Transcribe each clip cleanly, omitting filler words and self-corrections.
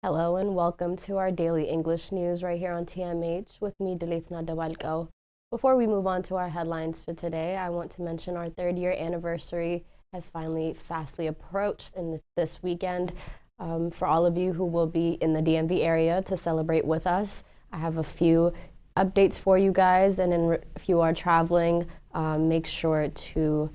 Hello and welcome to our daily English news right here on TMH with me, Delithna Dabalko. Before we move on to our headlines for today, I want to mention our third-year anniversary has finally fastly approached this weekend. For all of you who will be in the DMV area to celebrate with us, I have a few updates for you guys, and if you are traveling, make sure to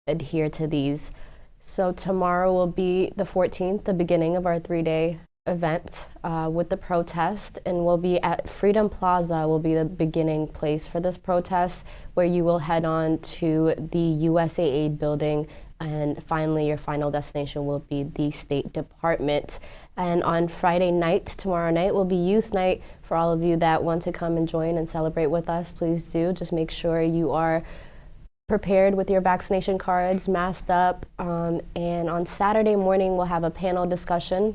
adhere to these. So tomorrow will be the 14th, the beginning of our three-day event with the protest, and we'll be at Freedom Plaza will be the beginning place for this protest, where you will head on to the USAID building, and finally your final destination will be the State Department. And on Friday night, tomorrow night, will be youth night. For all of you that want to come and join and celebrate with us, please do. Just make sure you are prepared with your vaccination cards, masked up, and on Saturday morning we'll have a panel discussion.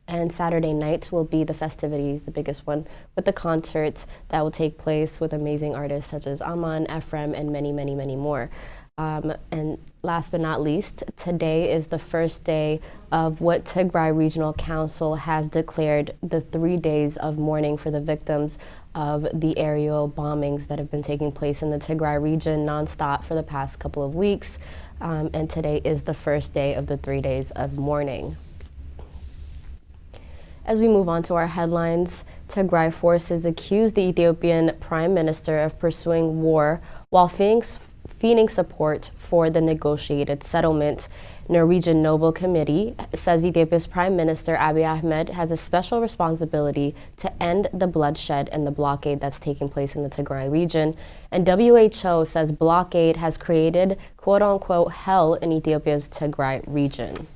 And Saturday night will be the festivities, the biggest one, with the concerts that will take place with amazing artists such as Aman, Ephraim, and many, many, many more. And last but not least, today is the first day of what Tigray Regional Council has declared the 3 days of mourning for the victims of the aerial bombings that have been taking place in the Tigray region nonstop for the past couple of weeks. And today is the first day of the 3 days of mourning. As we move on to our headlines, Tigray forces accuse the Ethiopian Prime Minister of pursuing war while feigning support for the negotiated settlement. Norwegian Nobel Committee says Ethiopia's Prime Minister Abiy Ahmed has a special responsibility to end the bloodshed and the blockade that's taking place in the Tigray region. And WHO says blockade has created quote-unquote hell in Ethiopia's Tigray region.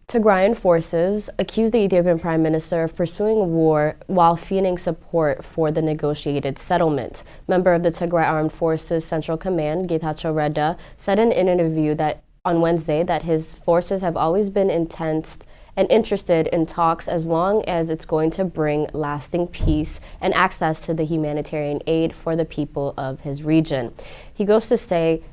Tigrayan forces accuse the Ethiopian Prime Minister of pursuing war while feigning support for the negotiated settlement. Member of the Tigray Armed Forces Central Command, Getachew Reda, said in an interview that on Wednesday that his forces have always been intense and interested in talks as long as it's going to bring lasting peace and access to the humanitarian aid for the people of his region. He goes to say,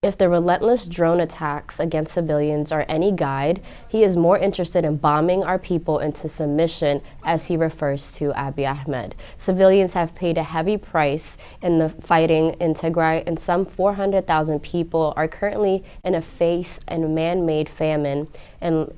if the relentless drone attacks against civilians are any guide, he is more interested in bombing our people into submission, as he refers to Abiy Ahmed. Civilians have paid a heavy price in the fighting in Tigray, and some 400,000 people are currently in a man-made famine, and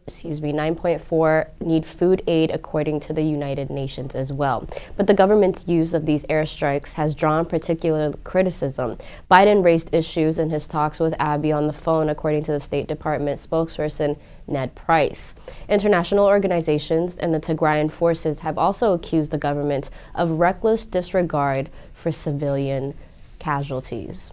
9.4 need food aid according to the United Nations as well. But the government's use of these airstrikes has drawn particular criticism. Biden raised issues in his talks with Abiy on the phone, according to the State Department spokesperson Ned Price. International organizations and the Tigrayan forces have also accused the government of reckless disregard for civilian casualties.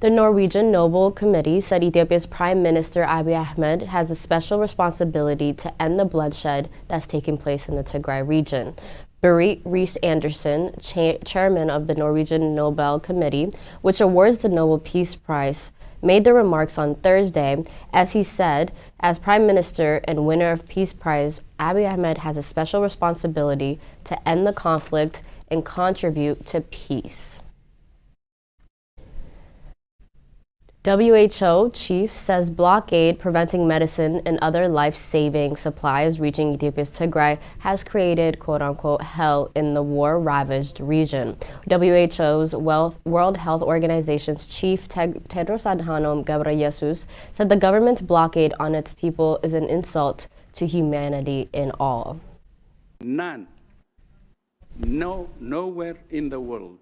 The Norwegian Nobel Committee said Ethiopia's Prime Minister Abiy Ahmed has a special responsibility to end the bloodshed that's taking place in the Tigray region. Berit Reiss-Andersen, chairman of the Norwegian Nobel Committee, which awards the Nobel Peace Prize, made the remarks on Thursday. As he said, as Prime Minister and winner of Peace Prize, Abiy Ahmed has a special responsibility to end the conflict and contribute to peace. WHO chief says blockade preventing medicine and other life-saving supplies reaching Ethiopia's Tigray has created quote-unquote hell in the war-ravaged region. WHO's World Health Organization's chief Tedros Adhanom Ghebreyesus said the government's blockade on its people is an insult to humanity in all. Nowhere in the world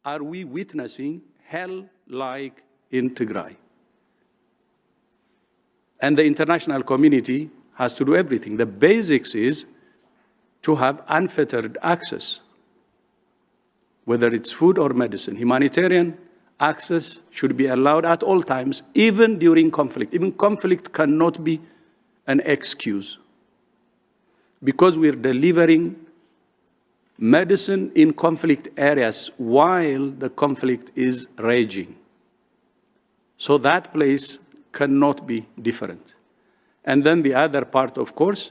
are we witnessing hell like in Tigray. And the international community has to do everything. The basics is to have unfettered access, whether it's food or medicine. Humanitarian access should be allowed at all times, even during conflict. Even conflict cannot be an excuse, because we're delivering medicine in conflict areas while the conflict is raging. So that place cannot be different. And then the other part, of course,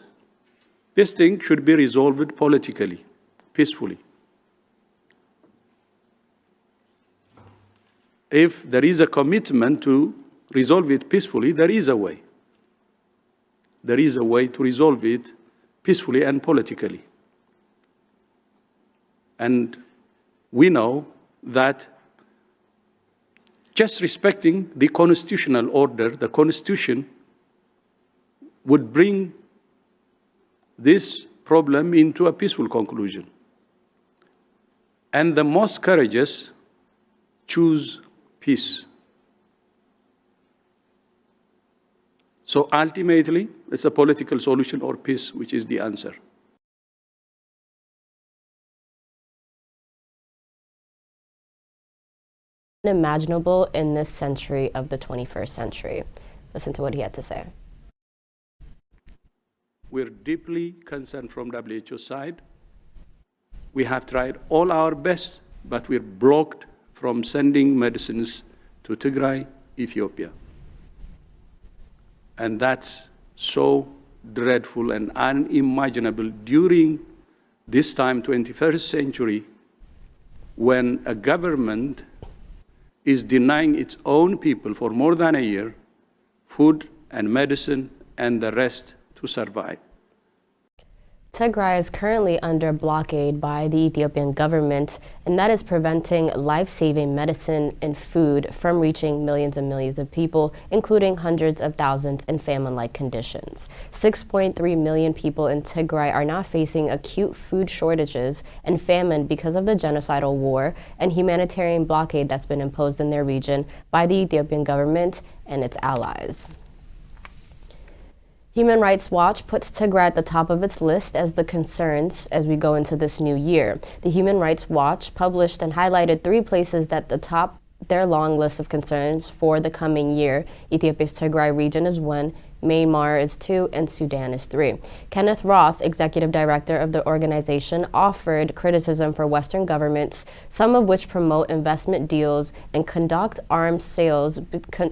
this thing should be resolved politically, peacefully. If there is a commitment to resolve it peacefully, there is a way. There is a way to resolve it peacefully and politically. And we know that just respecting the constitutional order, the Constitution, would bring this problem into a peaceful conclusion. And the most courageous choose peace. So ultimately, it's a political solution or peace, which is the answer. Unimaginable in this century of the 21st century. Listen to what he had to say. We're deeply concerned from WHO side. We have tried all our best, but we're blocked from sending medicines to Tigray, Ethiopia. And that's so dreadful and unimaginable during this time, 21st century, when a government is denying its own people for more than a year food and medicine and the rest to survive. Tigray is currently under blockade by the Ethiopian government, and that is preventing life-saving medicine and food from reaching millions and millions of people, including hundreds of thousands in famine-like conditions. 6.3 million people in Tigray are now facing acute food shortages and famine because of the genocidal war and humanitarian blockade that's been imposed in their region by the Ethiopian government and its allies. Human Rights Watch puts Tigray at the top of its list as the concerns as we go into this new year. The Human Rights Watch published and highlighted 3 places at the top their long list of concerns for the coming year. Ethiopia's Tigray region is 1, Myanmar is 2, and Sudan is 3. Kenneth Roth, executive director of the organization, offered criticism for Western governments, some of which promote investment deals and conduct arms sales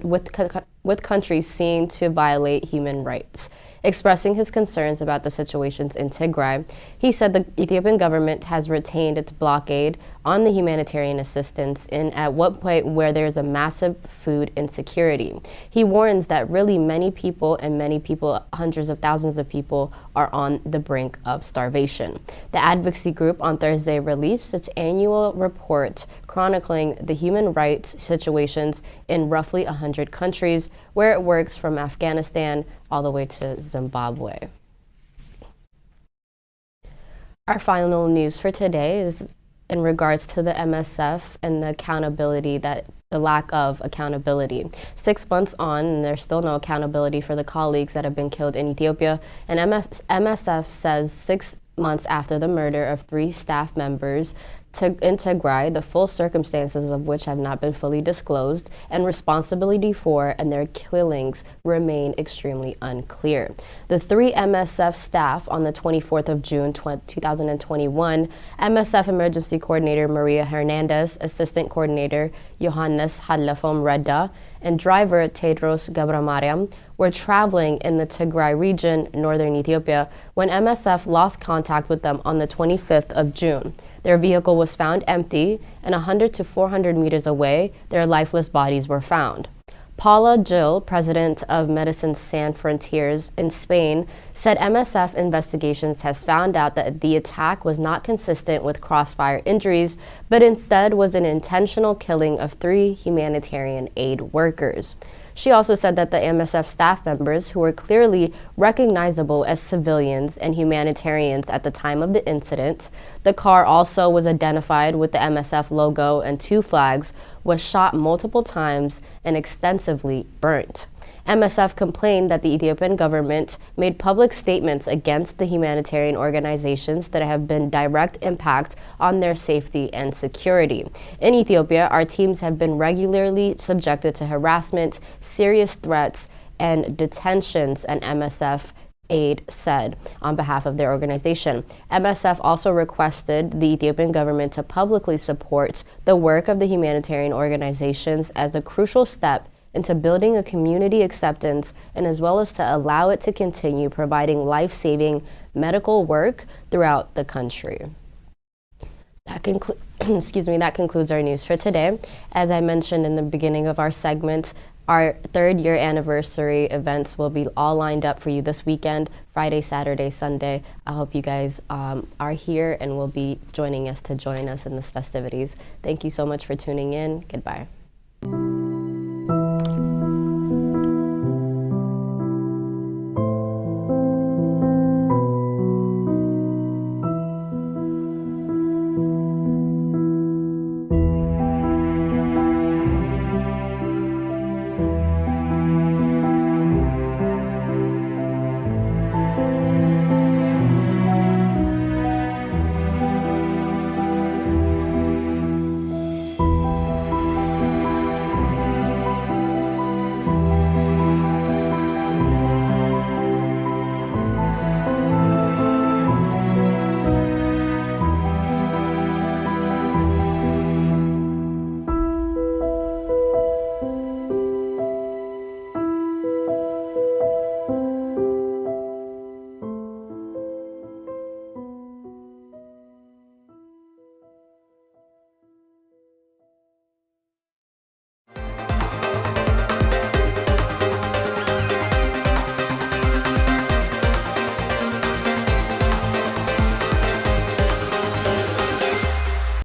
with countries seen to violate human rights. Expressing his concerns about the situations in Tigray, he said the Ethiopian government has retained its blockade on the humanitarian assistance in at one point where there is a massive food insecurity. He warns that really many people, hundreds of thousands of people, are on the brink of starvation. The advocacy group on Thursday released its annual report chronicling the human rights situations in roughly 100 countries, where it works from Afghanistan all the way to Zimbabwe. Our final news for today is in regards to the MSF and the lack of accountability. 6 months on, and there's still no accountability for the colleagues that have been killed in Ethiopia, and MSF says 6 months after the murder of 3 staff members in Tigray, the full circumstances of which have not been fully disclosed, and responsibility for and their killings remain extremely unclear. The 3 MSF staff on the 24th of June 2021, MSF Emergency Coordinator Maria Hernandez, Assistant Coordinator Johannes Hadlafom Reda, and driver Tedros Gabramariam were traveling in the Tigray region, northern Ethiopia, when MSF lost contact with them on the 25th of June. Their vehicle was found empty, and 100 to 400 meters away, their lifeless bodies were found. Paula Gil, president of Medicine Sans Frontiers in Spain, said MSF investigations has found out that the attack was not consistent with crossfire injuries, but instead was an intentional killing of 3 humanitarian aid workers. She also said that the MSF staff members, who were clearly recognizable as civilians and humanitarians at the time of the incident, the car also was identified with the MSF logo and 2 flags, was shot multiple times and extensively burnt. MSF complained that the Ethiopian government made public statements against the humanitarian organizations that have been direct impact on their safety and security. In Ethiopia, our teams have been regularly subjected to harassment, serious threats, and detentions, and MSF aid said on behalf of their organization. MSF also requested the Ethiopian government to publicly support the work of the humanitarian organizations as a crucial step into building a community acceptance, and as well as to allow it to continue providing life-saving medical work throughout the country. That concludes our news for today. As I mentioned in the beginning of our segment, Our 3rd-year anniversary events will be all lined up for you this weekend, Friday, Saturday, Sunday. I hope you guys are here and will be joining us in this festivities. Thank you so much for tuning in. Goodbye.